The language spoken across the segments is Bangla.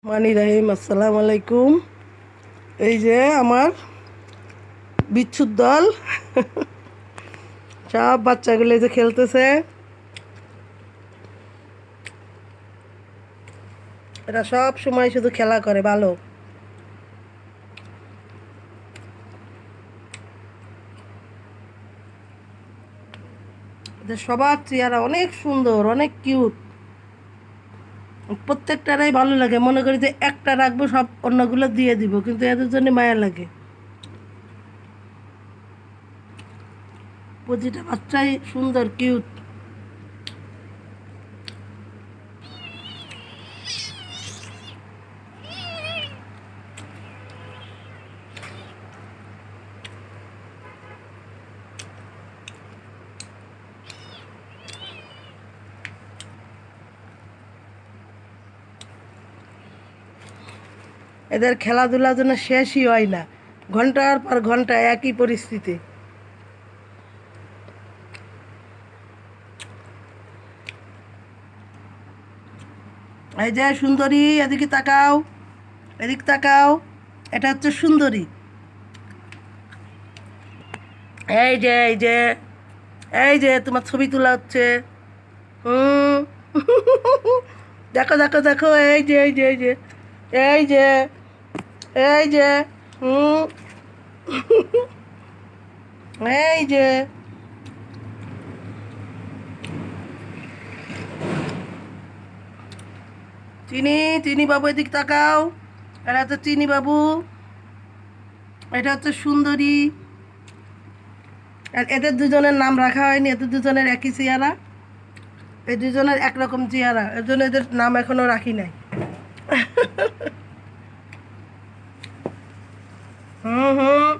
মানি রাহিম, আসসালামু আলাইকুম। এই যে আমার বিচ্ছুর দল সব বাচ্চাগুলো এই যে খেলতেছে। এরা সব সময় শুধু খেলা করে ভালো। এদের সবার চেহারা অনেক সুন্দর, অনেক কিউট। প্রত্যেকটারাই ভালো লাগে, মনে করি যে একটা রাখবো, সব অন্যগুলো দিয়ে দিব, কিন্তু এদের জন্য মায়া লাগে। প্রতিটা বাচ্চাই সুন্দর, কিউট। এদের খেলাধুলার জন্য শেষই হয় না, ঘন্টার পর ঘন্টা একই পরিস্থিতি। এই যে সুন্দরী, এদিকে তাকাও, এদিক তাকাও। এটা হচ্ছে সুন্দরী। এই যে এই যে এই যে তোমার ছবি তোলা হচ্ছে। হুম দেখো দেখো দেখো, এই যে এই যে এই যে এই যে এই যে হুম এই যে চিনি, চিনি বাবু এদিক তাকাও। এটা হচ্ছে চিনি বাবু, এটা হচ্ছে সুন্দরী। আর এদের দুজনের নাম রাখা হয়নি, এদের দুজনের একই চেহারা, এই দুজনের একরকম চেহারা, এর জন্য এদের নাম এখনো রাখি নাই। হুম হুম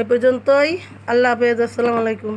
এ পর্যন্তই। আল্লাহ হাফেজ, আসসালামু আলাইকুম।